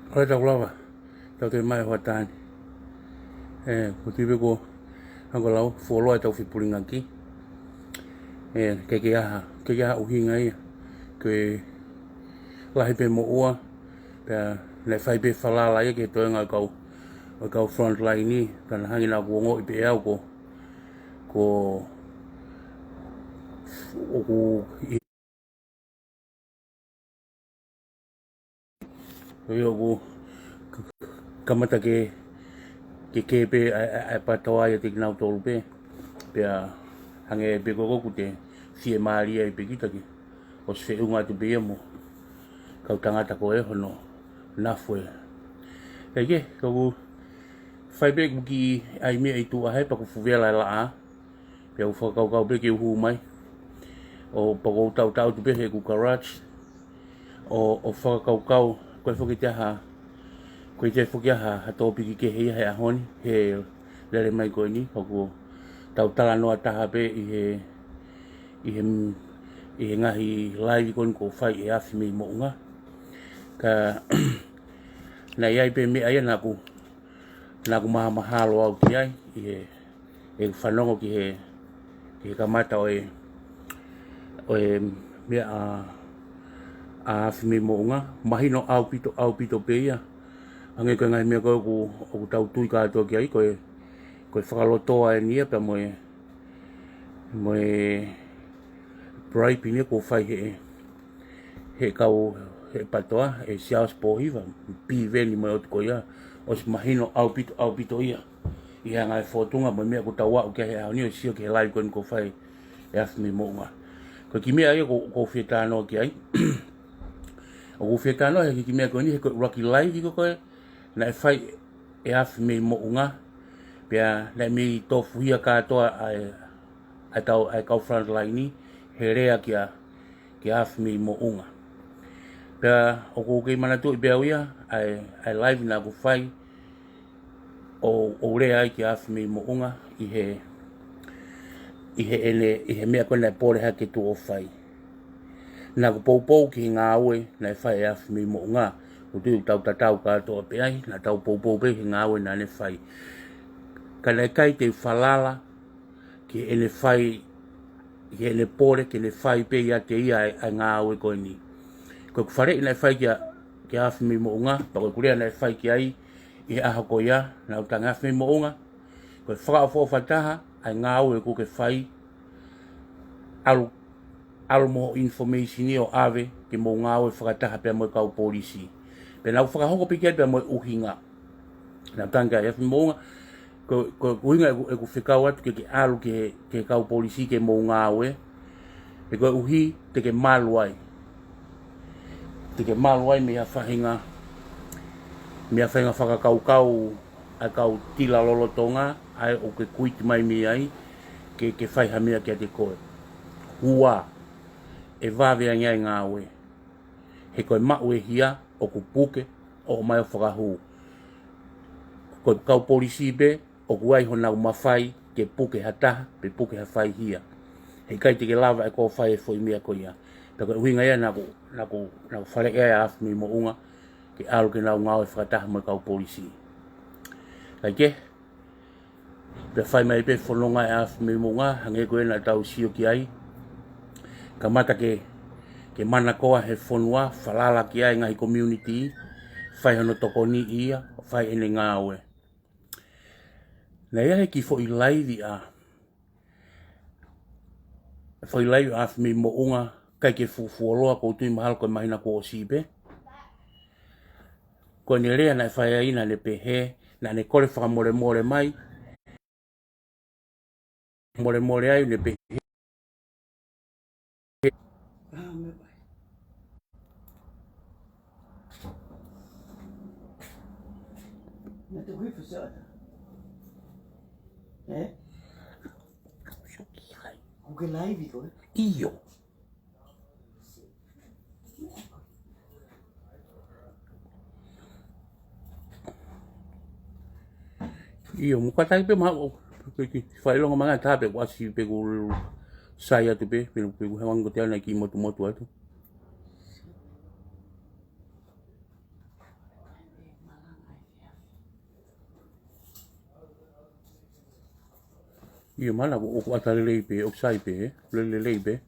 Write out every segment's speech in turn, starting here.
Ora tau lava, tau te mai hoa tāni. Ko tiwe ko hango lau, fuoloa tau whipuringa ki. Ke aha uhinga ia. Ke lahi pe mo ua, pea le whai pe whalala ia ke toenga o kau front line ni, kana hangi nā kuongo i pe au ko i ko kamata ke pe ai patoa ia te kinau tolu pe. Pea hange pe koko te fie maria i pe kitaki. O se unga te pe mo. Kau tangata ko e hono nafue. Ke kau whai pe ki ai mea i tu ahai pa ku fuwela la a. Pea u whakau pe ke uhu mai. O pako tau tu pe he ku garage. O whakau koe whakitaha. Koe te whakiaha hatopiki ke hei hea honi. He lere mai koe ni. Paku tau tala noa taha pe i he ngahi live kon ko whai e awhi mei mounga. Ka nei ai pe mea ia naku maha mahalo au ki ai. I he whanongo ki he kamata o mea a awhi mei mounga. Mahino au pito pe ia. Ange koe ngai mea koe ku tau tui kātua ki ai koe whakalotoa e nia pa moe bribe ni ko whai he kau he patoa e siaos pohiwa pi veni moe o tuko ia o si mahino au pito ia i hanga e whotunga moe mea ko tau wau kia he haoni o sio ki he live koe ko whai e awhi mei mounga ko ki mea ia ko whetano ki ai o ko whetano he ki mea koe ni he koe Rocky Live i ko koe na e whai e awhi mei mounga pia na mi tofu hia katoa ai tau ai kau front line ni he rea ki awhi mei mounga pia o ko kei manatu i bea uia ai live na ku whai o rea ai ki awhi mei mounga i he mea koe na pore hake tu o whai na ku poupou ki ngā ue na e whai e awhi mei mounga o tui tau tatau katoa pe ai na tau poupou pe ki ngā ue na ne whai kana e kai te whalala ki ene whai ki ene pore ki ene whai pe ia te ia ai ngā ue koe ni koe ku whare ina e whai ki awhi mei mounga pa koe kurea na e whai ki ai i he aha ko ia na utanga awhi mei mounga koe whakao whataha ai ngā ue ko ke whai alu mo information ni o ave ki mo ngā ue whakataha pia moe kau polisi pe nau whakahongo piki pia moe uhinga na utanga awhi mei mounga ko uhinga e ku whikau atu ke alu ke kau polisi ke mou ngā ue e koe uhi te ke maluai mea whahinga whakakau ai kau tila lolotonga ai o ke kuiti mai mi ai ke whaiha mea kia te koe hua e vāwea ngai ngā ue he koe mau e hia o ku puke o mai o whakahu koe kau polisi be o kuai hona umawhai ke puke hataha pe puke hawhai hia. Hei kai te ke lava e ko whai e whoi mea ko ia. Tako e huinga ia naku whare ea awhi mei mounga ke alu ke nau ngau e whakataha mo kau polisi. Kai ke, pe whai mai pe whanonga e awhi mei mounga hange koe na tau sio ki ai. Ka mata ke mana koa he whanua whalala ki ai ngahi community whai hono toko ni ia whai ene ngā ue. Na ia he ki fo i laivi fo i laivi awhi mei mounga kai ke fuoloa ko tui mahalo koe mahina ko o sipe. Ko ne rea na e whai aina ne pehe na ne kore whakamore mai more ai ne pehe. Na te hui whasata. Eh? Ko ke laivi koe? Iyo. Iyo, mukatai pe maha whailonga mga tape wasi pe ku saya tu pe hewang ko te ana ki motu atu. Ia mana o atale leipe o sai pe le leipe.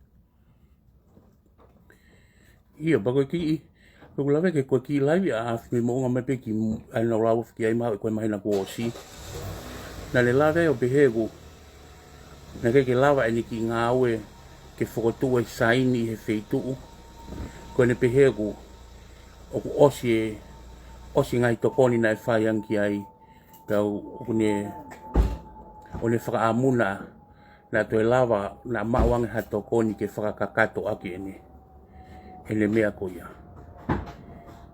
Ia bago ki ko lave ke ko ki live a me mo ngame pe ki ai no lawo ki ai ma ko mai na ko si. Na le lave o behego. Na ke lava ni ki ngawe ke fokotu e saini he feitu. Ko ne behego o osi ngai tokoni na fai anki ai tau o ne whakaamuna na toi lava na mawang ha tokoni ke whakakakato aki ene mea ko ia.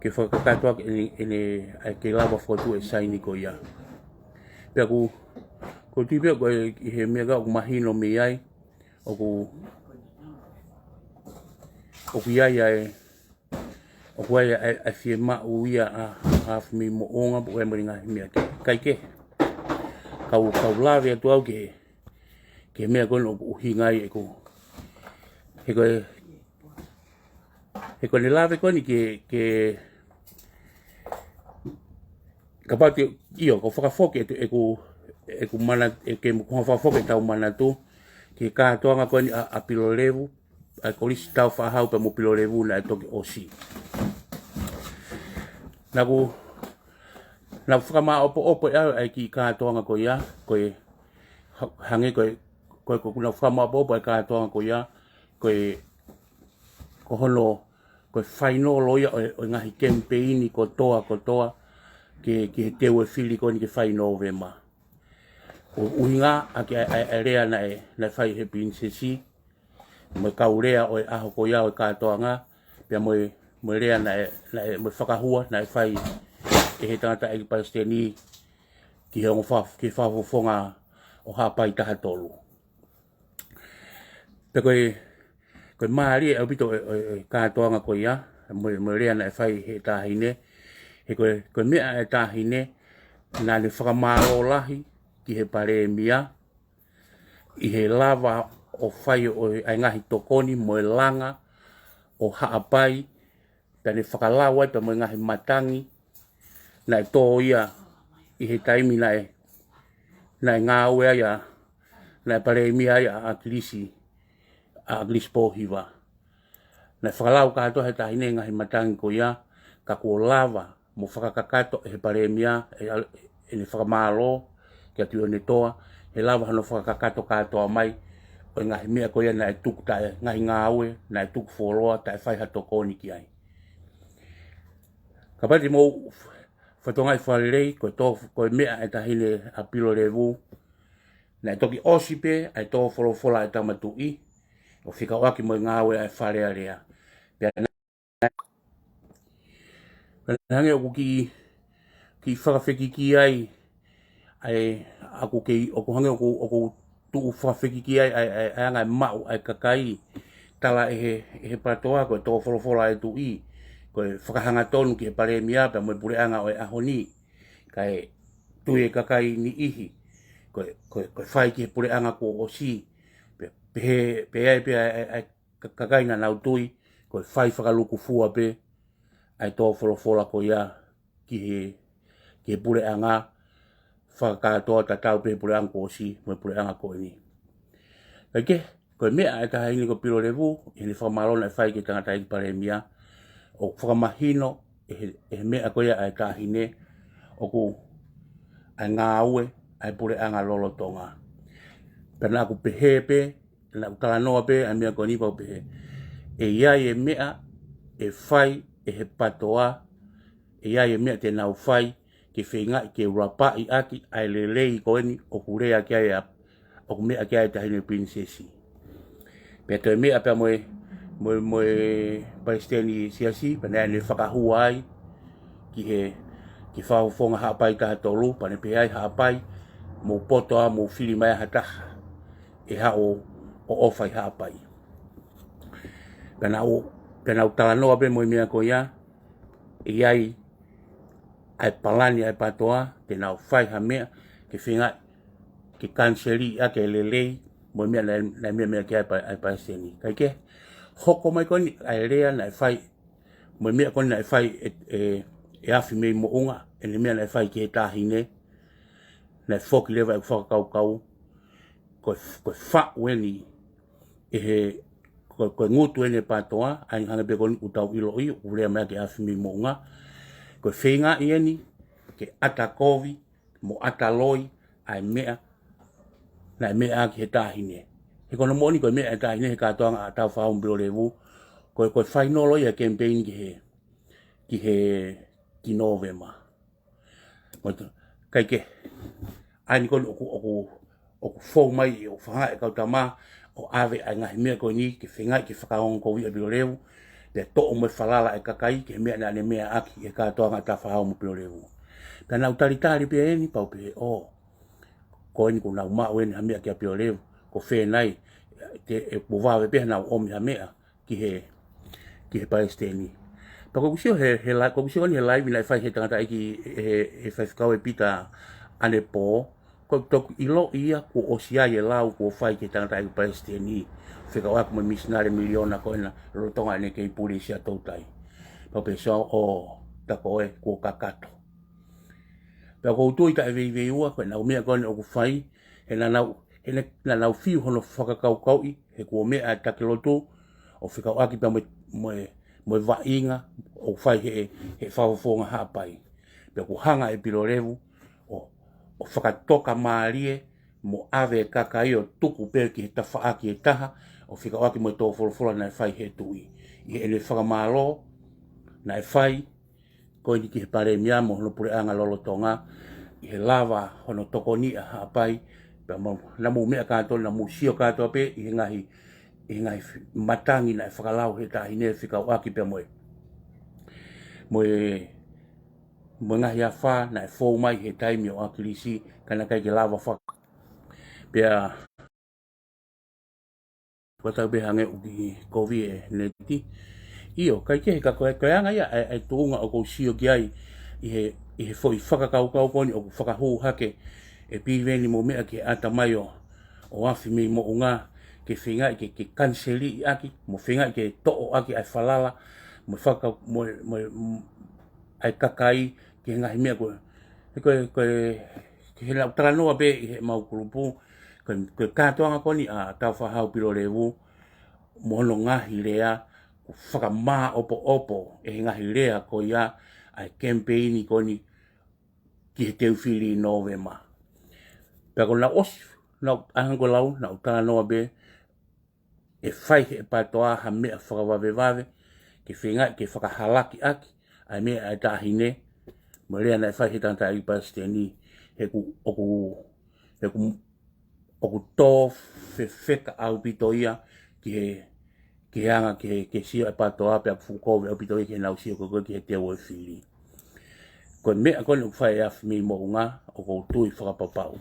Ke whakakato aki ene ke lava whakatu e saini ko ia. Pea ko tibia ko he mea ka o mahino me ai o iai ai o kuai a fie mau ia a mi mo onga po e moringa mea kai ke kau lave atu au ke mea kono o hingai e ko ne lave koni ke kapati iyo ko whakafoke e ko mana ke mo whakafoke tau mana tu ke kātoanga koni a pilo levu a kolisi tau whahau pa mo pilo levu na e toki osi. Na whakama opo ai ki kātoanga ko ia, koe hange koe kuna whakama opo ai kātoanga ko ia, koe hono, koe whaino loia o ngahi kempeini ko toa, ke he teu e whili koni ke whaino ve ma. O uhinga a ke a rea na whai he prinsesi, mo kau rea o aho ko ia o kātoanga, pia mo rea mo whakahua na whai e he tangata e Palestini ki he whawhawhonga o hapai taha tolu. Pe koe maari e upito e kātoanga ko ia, mo rea na whai he tahine, he koe mea e tahine, nā ne whakamaro lahi ki he pare mia, i he lava o whai o ai ngahi tokoni mo e langa o haapai, tane whakalawai pa mo e ngahi matangi, na e tō ia i he taimi na e ngā ue ia, na e pare mia ia a klisi pohiwa. Na whakalau katoa he tahine ngahi matangi ko ia, ka kua lava mo whakakakato he pare mia e ne whakamaro ki atu o ne toa, he lava hano whakakakato katoa mai, o ngahi mea ko ia na e tuku tae ngahi ngā ue, na e tuku whoroa tae whai hatokoni ki ai. Ka pati mo whatongai whalirei, koe mea e tahine a pilo revu, na e toki osipe, e tō wholofola e tamatu i, o whikawaki mo ngā ue e wharea rea. Pea hange o ki whakawheki ki ai, ako hange o tuu whakawheki ki ai, anga e mau ai kakai, tala e he patoa, koe tō wholofola e tu i, koe whakahanga tonu ki he pare mia, pia moe pure anga o e ahoni, kai tui e kakai ni ihi, koe whai ki he pure anga ko o si, pe ai kakai na nau tui, koe whai whakaluku fua pe, ai tō wholofola ko ia ki he pure anga, whakatoa ta tau pe pure anga ko o si, moe pure anga ko ni. Kai koe mea e taha ini ko pilo revu, e ni whamarona e whai ki tangata i pare mia, o whakamahino e mea ko ia e tahine, o ku ai ngā ue, ai pure anga lolotonga. Pena aku pehepe, na aku talanoa pe, ai mea ko nipa pehe. E iai e mea, e whai, e he patoa, e iai e mea te nau whai, ke whenga, ke rapa i aki, ai lelei ko eni, o kurea kia e o mea kia e tahine prinsesi. Pea toi mea pea moe Palestini siasi, pena e ne whakahua ai, ki whawhonga haapai taha tolu, pane pe ai haapai, mo potoa, mo whiri mai hataha, e hao o ofai haapai. Pena o talanoa pe moe mea ko ia, e ai ai palani ai patoa, te nau whai ha mea, ke whinga, ke kanseri a ke lelei, moe mea na mea ki ai Palestini. Kai ke, hoko mai koni, ai rea na whai, moe mea koni na whai e awhi mei mo unga, e ne mea na whai ki he tahine, na whoki lewa e whakakaukau, ko fa weni e he ko ngutu ene patoa ai hanga be ko utau ilo i u le ma ke afimi mo nga ko feinga ieni ke ata kovi mo ata loi ai mea na mea ki he tahine he kono moni ko mea tahine he katoa ata fa un bro levu ko final loi a campaign ki he November mo kai ke ai ni kon o fo mai o fa e ka tama o ave ai ngai me ko ni ke finga ke fa on ko wi bro levu de to mo falala e kakai ke mea na ne mea aki e katoa ata fa un bro levu kana utalitari pe ni pa pe o ko ni ko na ma wen ha mea ke pe levu ko fe nai te e po va pe na o mi ha mea ki he Palestini pa ko sio he la ko sio ni he live na fa he tanga ki he fa ka e pita ane po ko to ilo ia ko o sia ye la ko fa ke tanga ki Palestini fe ka wa ko missionary miliona ko na ro tonga ne ke polisia totai pa pe so o ta ko e ko kakato pa ko tu ita ve ua ko na me ko o fai he na na fiu hono fa ka kau i he ko me a ta kiloto o fika o aki pa mo va inga o fai he fa fo nga ha pai pe ko hanga e pilorevu o whakatoka maarie mo ave kakai o tuku pe ki he tafa aki e taha o fika o aki mo tō wholofola na e whai he tui i ele whakamalo na e whai ko ni ki he pare mia mo hono pure anga lolo tonga i he lava hono toko ni a ha pai pe mo na mo mea kato na mo sio kato pe i he ngahi matangi na e whakalau he tahi ne whika o aki pe mo ngahi a wha na e fōu mai he taimi o akilisi kana kai ke lava whaka. Pea watau be hange uki kovi e neti. Io, kai ke he kako e koeanga ia e tūnga o kou sio ki ai i he fōi whakakau koni o whakahu hake e pīveni mo mea ke ata mai o afi mi mo unga ke whinga ke kanseli i aki, mo whinga ke to'o aki ai whalala, mo whaka, mo ai kakai ke ngahi mea koe. Ke he lau taranoa be i he mau kurupu, koe kātoanga koni a tau whahau piro lewu, mo hono ngahi rea, ko whaka maa opo e he ngahi rea ko ia ai campaigni koni ki he teuwhiri i November. Pea ko na osi, na ahango lau, na taranoa be, e whai he patoa ha mea whakawawewave, ke whinga ke whakahalaki aki, ai mea ai tahine, mo rea na e whai he tanta i Palestini, he ku tō whewheka au pito ia, ki anga ke sio e patoa, pea fukowe au pito ia ke nau sio koko ki he te oi whiri. Koe mea kone u whai e awhi mi mo unga, o kou tui whakapapau.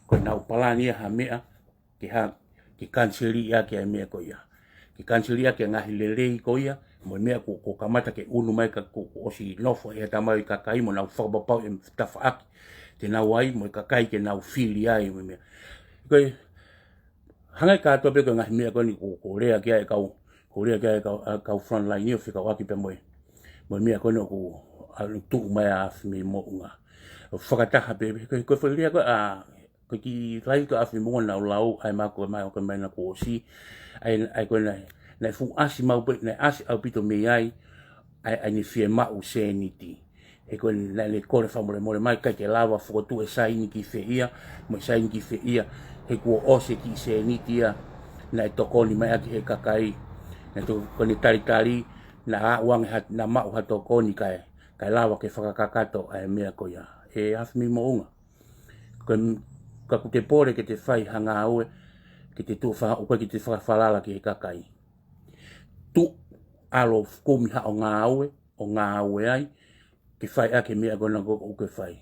Koe nau palani ha mea, ki kanseli ia ke mea ko ia. Ki kanseli ia ke ngahi lelei ko ia, mo mea ko kamata ke unu mai ka ko osi nofo e tamai kakai mo nau whakapapau e tafa aki. Te nau ai mo kakai ke nau whiri ai mo mea. Koe, hangai katoa pe ko ngahi mea ko ni ko rea kia e kau, ko rea kia e kau frontline ni o whika waki pe mo mea ko ni o ko tuu mai a awhi mo unga. Whakataha pe, koe whakirea ko ko ki lai ko afi mo na lau ai ma ko mai na ko si ai ko na fu asi mau pe na asi au pito me ai ni fie ma u seniti e ko na le ko le famole mo mai ka ke lava fu tu e sai ni ki fe ia mo sai ni ki fe ia e ko o se ki seniti ia na to ko ni mai aki e kakai na to ko ni tari na wang hat na ma ha to ko ni kai lava ke whakakakato ai mea ko ia e afi mo unga ka ku te pore ke te whai hanga aue, ke te tu wha, o koe ki te whakawhalala ki he kakai. Tu alo kumi ha o ngā aue ai, ke whai ake mea kona koko uke whai.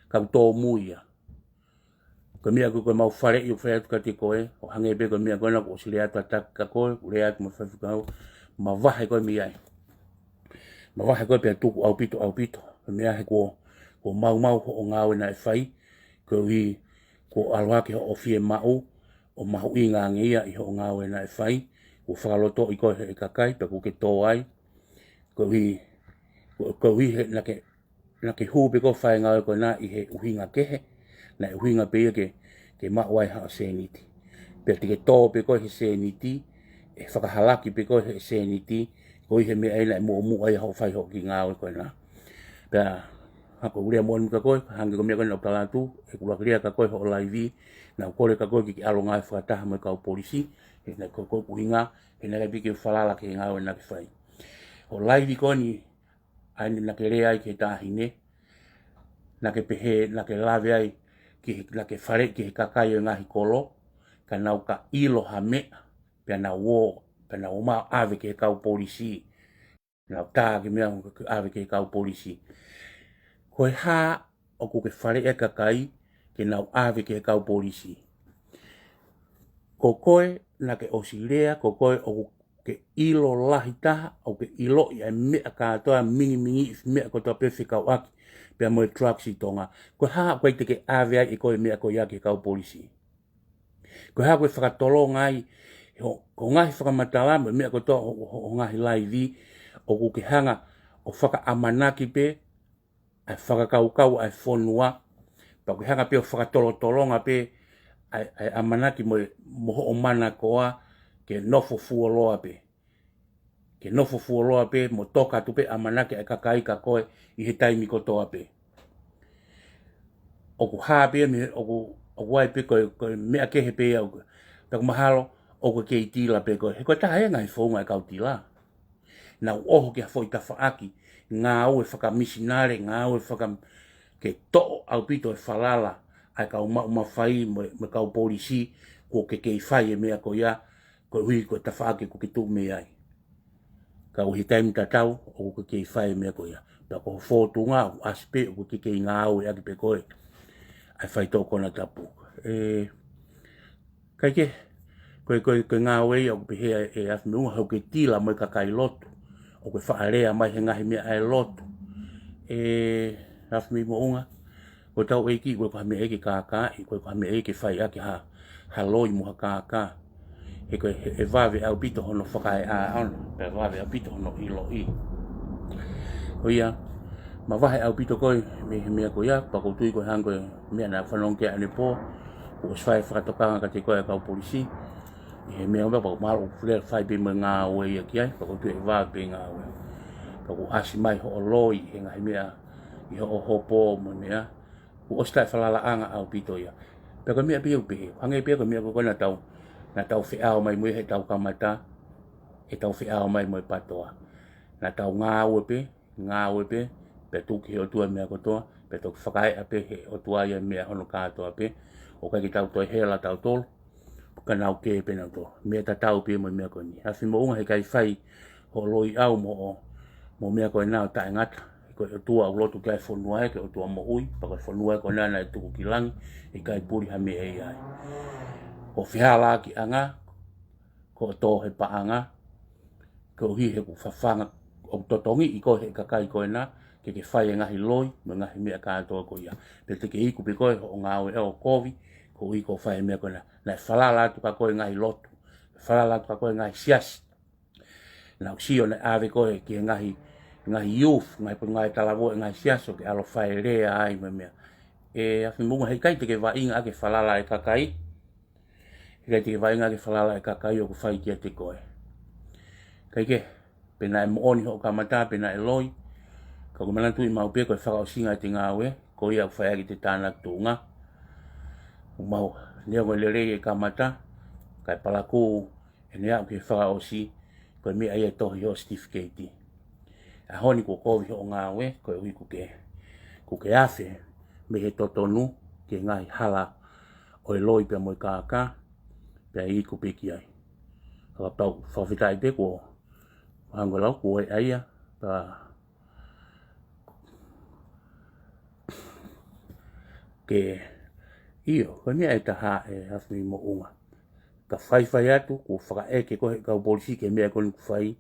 Ka tō muia. Ko mea koe mau whare i o whai atu ka te koe, o hange be koe mea kona ko sile atu ataka ka koe, ure atu ma whaiwhikau, ma wahe koe mi ai. Ma wahe koe pia tuku au pito, mea he ko mau ho o ngā aue na e whai, ko hui, ko alwake ho ofie mau o mahu inga ngia i ho ngawe na e whai ko whakaloto i koe he kakai pe ko ke tō ai ko hui he na ke hūpe ko whai ngawe ko na i he uhinga kehe na uhinga pe ke ke mawai ha seniti. Pe te ke tō pe koe he seniti, e whakahalaki pe koe he seniti, koe he mea ina e mua ai hau whai ho ki ngā oe koe nā. Pea, hako urea mōni ka koe, hangi ko mea koe nau talatu, e kulakiria ka koe ho laivi, nau kore ka koe ki alo ngai whakataha mai kau polisi, he nai koe koe kuhinga, he nai biki whalala ke ngā oe naki whai. Ho laivi koe ni, aini nake rea ai ke tāhine, nake pehe, nake lave ai, nake whare ki he kakai o ngahi kolo, ka nau ka ilo ha mea, pea nau wō, pea nau mao ave ke kau polisi, nau tā ke mea ave ke kau polisi. Koe hā, o ko ke whare e kakai, ke nau ave ke kau polisi. Ko koe, nake osilea, ko koe o ke ilo lahi taha, o ke ilo i a mea kātoa mingi mea ko toa pewhi kau aki, pea moe trucks i tonga. Koe hā, koe te ke ave ai e koe mea koe ia ke kau polisi. Ko hea koe whakatolo ngai, ko ngahi whakamatala, mea ko toa o ngahi laivi, o ko ke hanga o whakaamanaki pe, ai whakakaukau ai whonua, pa ko hanga pe o whakatolotolonga pe, ai amanaki moho o mana koa, ke nofo fuoloa pe. Ke nofo fuoloa pe, mo toka tu pe amanaki ai kakai ka koe, i he taimi ko toa pe. O ko haa pe, o wai pe koe mea kehe pe au, tako mahalo, o ko kei tila pe koe, he koe taha e ngai whaunga e kau tila. Nau oho ke hafo i ta whaaki, ngā au e whakamisinare, ngā au e ke to'o au pito e whalala, ai kau mawhai me kau polisi, ko ke kei whai e mea ko ia, ko hui ko ta whaaki ko ke tū mea ai. Kau hi taimi tatau, o ko kei whai e mea ko ia. Pea ko whōtunga, o aspe, o ko ke kei ngā au e aki pe koe, ai whai tō kona tapu. Kai ke, koe ngā au e, o ko pehea e afi me unga, hau ke tila mai kakai lotu, o koe whaarea mai he ngahi mea ai lotu. Afi me mo unga, ko tau eiki, koe ko hame eke kākai, koe ko hame eke whai aki ha loi muha kākai. He koe e wawe au pito hono whakae a ono, pe wawe au pito hono ilo i. Ko ia, ma wahe au pito koe, me he mea ko ia, pa ko tui koe hang koe mea na whanong ke ane pō, ko oswai whakatokanga ka te koe a kau polisi, he mea unga, pa ko malo fulera whai pe me ngā oe ia ki ai, pa ko tui e wawe pe ngā oe. Pa ko asi mai ho o loi, he ngahi mea, i ho o hopo mo mea, ko ostai whalala anga au pito ia. Pe ko mea pia upehe, hange pia ko mea ko na tau whiao mai mui he tau kamata, he tau whiao mai mui patoa. Na tau ngā ue pe, pe tuki he o tua mea kotoa, pe toki whakae ape he o tua ia mea hono kātoa pe, o kai ki tau toi hela tau tolu, ka nau ke pe nau tolu, mea ta tau pe mui mea koe ni. Hawhi mo unga he kai whai ho loi au mo mea koe nao tae ngata, koe o tua au lotu kai whanua e, ke o tua mo ui, pa koe whanua e koe nana e tuku ki langi, e kai puri ha mea ei ai. O whihala ki anga, ko tō he paanga, ko hi he ku whawhanga o totongi i koe he kakai koe nā, ke whai e ngahi loi, me ngahi mea kātoa ko ia. Pe te ke iku pe koe o ngā oe o kovi, ko i ko whai mea koe nā. Nai whalala atu ka koe ngahi lotu, whalala atu ka koe ngahi siasi. Nau sio nai ave koe ki ngahi youth, ngahi talawo e ngahi siaso, ke alo whai rea ai me mea. Afi munga hei kai te ke wainga ake whalala e kakai, hei te wainga ke whalala e kakai o ku whai kia te koe. Kai ke, pena e mooni ho kamata, pena e loi, ka kumanantu i mau pia koe whakao singa i te ngāwe, ko ia ku whai ake te tānak tūnga. Mau, nea koe lere e kamata, kai palaku e nea ke whakao si, koe mea ia tohi ho certificate. A honi ko kovi ho ngāwe, koe ui ku ke awhe, me he totonu, ke ngai hala o e loi pia moi kāka, pia i ku piki ai. Ka tau whawhitai te ko hango lau ko e aia, pa ke iyo, koe mea e taha e hawhi mo unga. Ka whai atu, ko whakaeke koe kau polisi ke mea koni ku whai,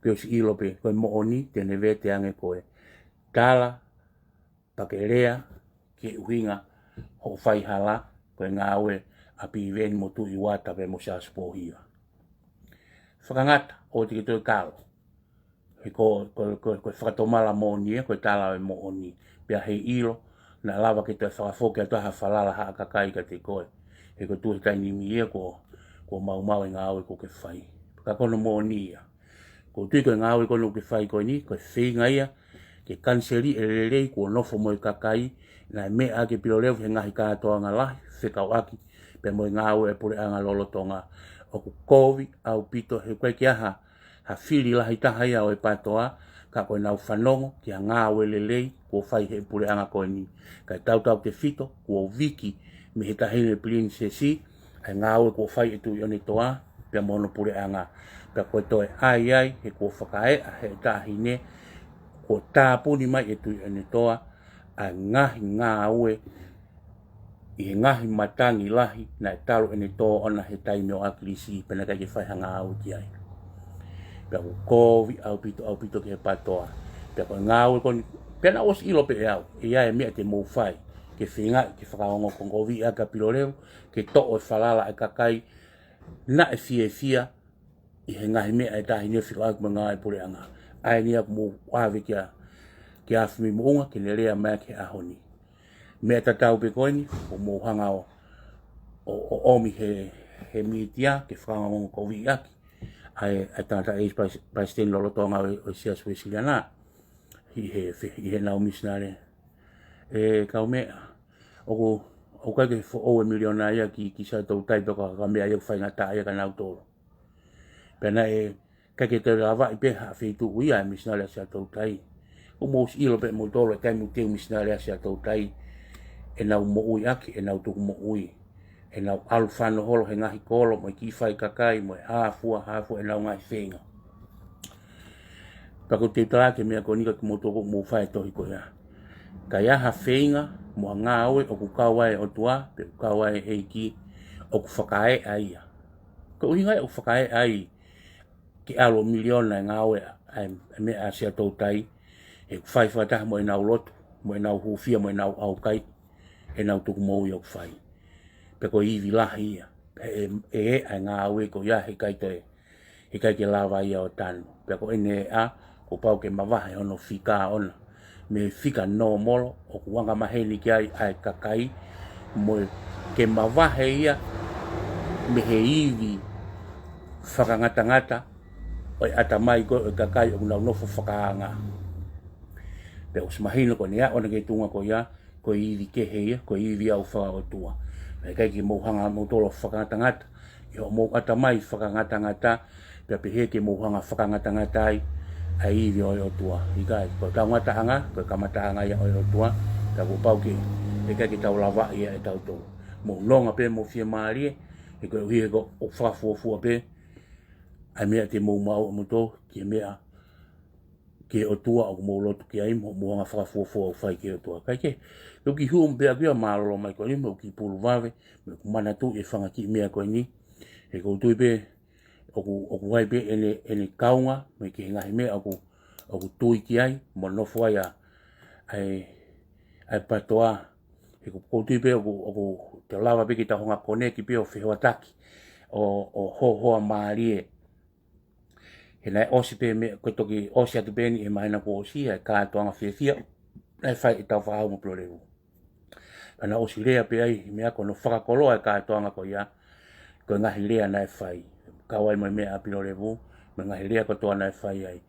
pio si ilo pe koe mo oni, tene ve te ange koe. Tala, pake rea, ke uhinga, ho whai hala, koe ngā oe, api i veni mo tu i wata pe mo sa spohia. Whakangata, o te ke toi kalo. He koe whakatomala mo oni e, koe tala e mo oni. Pea hei ilo, na lava ke te whakafoke atu ha whalala ha kakai ka te koe. He ko tuhe taini mi ia ko mau e ngā aue ko ke whai. Ka kono mō ni ia. Ko tui koe ngā aue kono ke whai koe ni, koe whinga ia, ke kanseri e rerei ko nofo mo i kakai, na me a ke piro revu he ngahi kātoa ngā lahi, whekau aki, pe mo i ngā aue e pure anga lolotonga. O ku kovi au pito he koe ki aha, ha whiri lahi taha ia o e patoa, ka koe nau whanongo ki a ngā aue lelei, ko whai he pure anga koe ni. Kai tau te whito, ko wiki, me he tahine prinsesi, ai ngā aue ko whai e tui one toa, pia mono pure anga. Pia koe toi ai, he ko whakae, a he tahine, ko tāpuni mai e tui one toa, ai ngahi ngā aue, i he ngahi matangi lahi, na e talo ene toa ona he taime o akirisi, pena kai ke whai hanga aue ki ai. Pia ko kovi au pito ke he patoa. Pia koe ngā aue koni, pena os ilo pe e au, e ia e mea te mou whai. Ke whinga, ke whakaongo kong kovi a ka piloreu, ke to o whalala e kakai, na e fia, i he ngahi mea e tahi nea whiko aku ngā e pure anga. Ai ni aku mou wawe kia awhimi mounga, ke ne rea mea ke ahoni. Mea tatau pe koini, o mou hanga o omi he mitia, ke whakaongo kovi aki. Ai tangata Age by Sten lolo tonga o sia Swesiliana. I he nau misnare. Kau mea, o kai ke o e miliona ia ki sa tau tai toka ka mea ia whainga ta ia ka nau toro. Pena kai ke te rawa i peha wheitu uia e misnare a sa tau tai. O mous ilo pe mo tolo e kai mu teo misnare a sa tau tai. E nau mo ui aki, e nau tuku mo ui. E nau alu whano holo he ngahi kolo, mo i ki whai kakai, mo e hāfua, e nau ngahi whenga. Pako te tala ke mea konika ki mo toko mo whai tohi ko ia. Ka ia ha whenga, mo a ngā aue o ku kawai o tua, pe ku kawai hei ki, o ku whakae a ia. Ka uhingai o ku whakae a i, ki alo miliona e ngā aue a mea a sia tau tai, e ku whai whataha mo e nau lotu, mo e nau hufia, mo e nau au kai, e nau tuku mo i o ku whai. Pe ko iwi lahi ia, e a ngā aue ko ia he kai ke lava ia o tanu. Pe ko ene a, ko pau ke mawahe ono whika ona. Me whika no molo, o ku wanga maheni ki ai kakai, mo ke mawahe ia, me he iwi whakangata, o e atamai ko e kakai o nau nofo whakaanga. Pe o smahino ko nea, ona ke tunga ko ia, ko iwi kehe ia, ko iwi au whakaotua. Pe kai ki mouhanga moutolo whakangata, i o mou atamai whakangata, pe pehe ke mouhanga whakangata ai, ai iwi o tua. I kai, ko tau ngatahanga, ko kamatahanga ia o tua, ta ko pau ke, e kai ki tau lava ia e tau tau. Mou longa pe mou fia maarie, e koe uhi ko o whakafuafua pe, ai mea te mou mau o muto, ki mea, ke o tua o mou lotu ki ai, mou hanga whakafuafua o whai ke o tua. Kai ke, ki huum pia kia marolo mai koe ni, mo ki pulu wawe, me ku mana tu e whanga ki mea koe ni, e kou tui pe, o ku wai pe ene kaunga, me ki ngahi mea o ku tui ki ai, mo nofo ai ai patoa, e kou tui pe o ku te lawa pe ki ta honga kone ki pe o whihoataki, o hoa maarie, he nai osi pe me, koe toki osi atu pe ni e mahina ko osi, e kātoanga whiawhia, nai whai e tau whahau mo plorewu. Ana osi rea pe ai, mea kono whakakoloa e kātoanga ko ia, ko ngahi rea nai whai. Kawai mai mea apino rewu, me ngahi rea ko toa nai whai ai.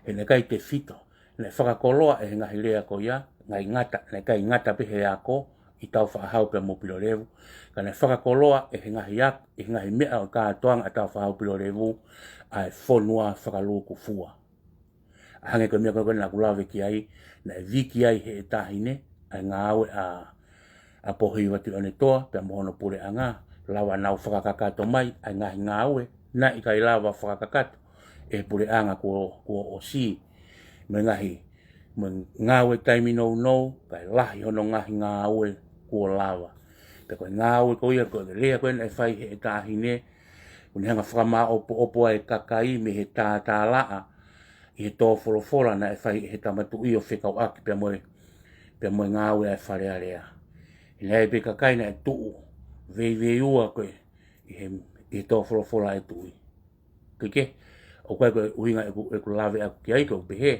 E ne kai te whito, nai whakakoloa e ngahi rea ko ia, ngai ngata, nai kai ngata pe he ako, i tau whahau pe mo pilo rewu. Ka nai whakakoloa e ngahi mea o kātoanga a tau whahau pilo rewu, ai whonua whakaluku fua. Hange ko mea koe na kulawe ki ai, nai viki ai he tahine, ai ngā aue a pohi watu ane toa, pia mohono pure a ngā, lawa nau whakakakato mai, ai ngahi ngā aue, na i kai lawa whakakakato, e pure anga ko o si, me ngahi, me ngā aue taimi nou, kai lahi hono ngahi ngā aue ko lawa. Pia koe ngā aue ko ia, koe rea koe na e whai he tahine, kuni hanga whakama opo ai kakai me he tā laa, i he tō wholofola na e whai he tamatu i o whekau aki pia moe ngā aue ai wharearea. I nei pe kakai na e tuu, vei ua koe, i he tō wholofola e tui. Kike, o koe uhinga e ku lawe aku ki ai koe pehe,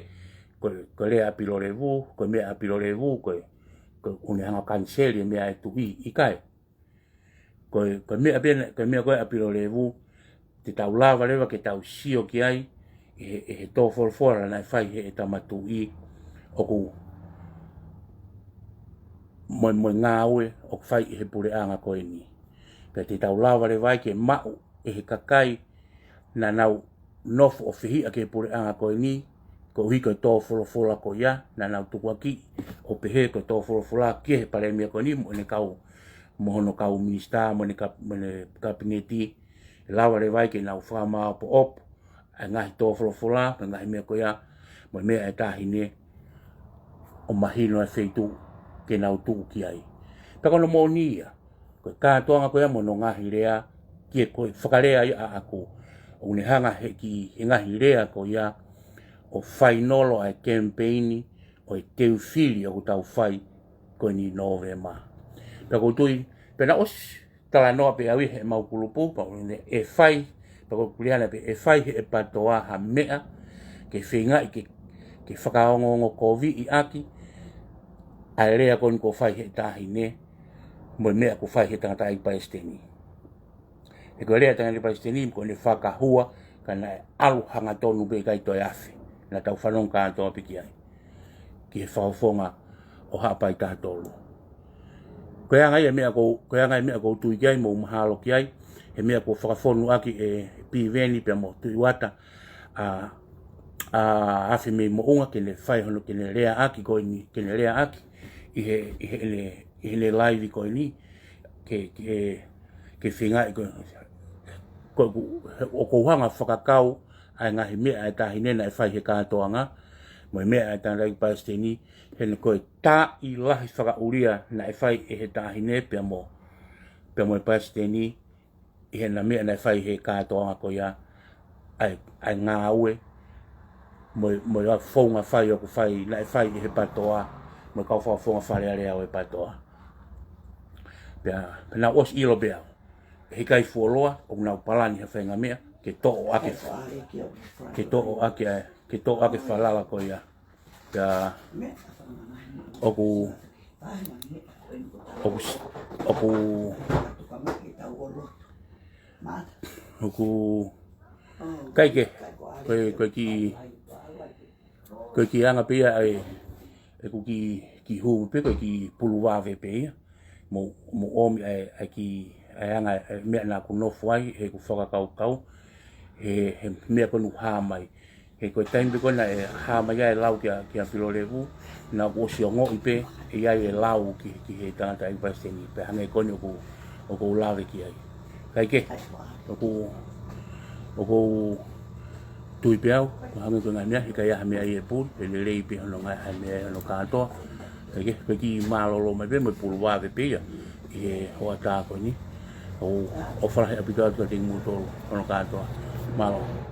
koe rea apilo revu, koe mea apilo revu, koe une hanga kanseli mea e tuhi i kai. Koe mea pena, koe mea koe apiro levu, te tau lava lewa ke tau sio ki ai, he tō forfora na whai he tamatu i, oku moi ngā ue, o whai he pure anga koe ni. Pea te tau lava lewa ke mau, he kakai, na nau nofu o whihi a ke pure anga koe ni, ko hui koe tō forfora ko ia, na nau tukua ki, o pehe koe tō forfora ki he pare mea koe ni, mo ne kau, mohono kau minista, mo ne kabineti, lawa le vai ke nau whama opo op, a ngahi tō forfora, me ngahi mea ko ia, mo mea e tahine, o mahino e wheitu, ke nau tuku ki ai. Pekono mō nia, koe kātoanga ko ia mo no ngahi rea, ki e koe whakarea i a ako, o ne hanga he ki e ngahi rea ko ia, o whainolo ai campaigni, o e teu whili o kutau whai, koe ni Novema. Peko tui, pena os, tala noa pe awi he mau kulupu, pa e whai, peko kuliana pe e whai he e patoa ha mea, ke whenga i ke whakaongo kovi i aki, a rea kon ko whai he tahi ne, mo mea ko whai he tangata i Palestini. E ko rea tangata i Palestini, ko ne whakahua, ka na alu hanga tonu pe kai toi afi, na tau whanong kātoa piki ai, ki he whaufonga o hapa i tātolu. Koe anga ia mea ko tui ki ai, mo mahalo ki ai, he mea ko whakafonu aki e piveni pe mo tui wata, a afi me mo unga kene whai hono kene rea aki koe ni, kene rea aki, i he le live koe ni, ke whinga i koe, o kouhanga whakakau, ai ngahi mea e tahinena e whai he kātoanga, mo mea e tāna i Palestini, hene koe tā i lahi whakauria na e whai e he tāhine pia mo e Palestini, i hena mea na e whai he kātoanga ko ia, ai ngā ue, mo i whaunga whai o ku whai, na e whai i he patoa, mo i kau whaunga whare area o e patoa. Pena os ilo bea, he kai fuoloa, o nau palani he whainga mea, ke to'o ake whalala ko ia. Oku kaike, koe ki anga pia e ku ki huu pe, koe ki puluwawe pe ia, mo omi ai ki anga mea nā ku nofu ai, he ku whakakau, he mea konu hāmai. He koe taimpe kona e hāmai ai lau ki a Filorevu, nā osi o ngoi pe, e ai e lau ki he tangata i Palestini, pe hange koni o kou lawe ki ai. Kaike, o kou tui pe au, hange koe ngai mea, he kai aha mea i e pūr, pe le rei pe hono ngai aha mea hono kātoa. Kaike, koe ki mālolo mai pe, mo i pulu wawe pe ia, i he hoa tā koe ni. O wharahe apitoa tua te ngūtoro hono kātoa. Mālolo.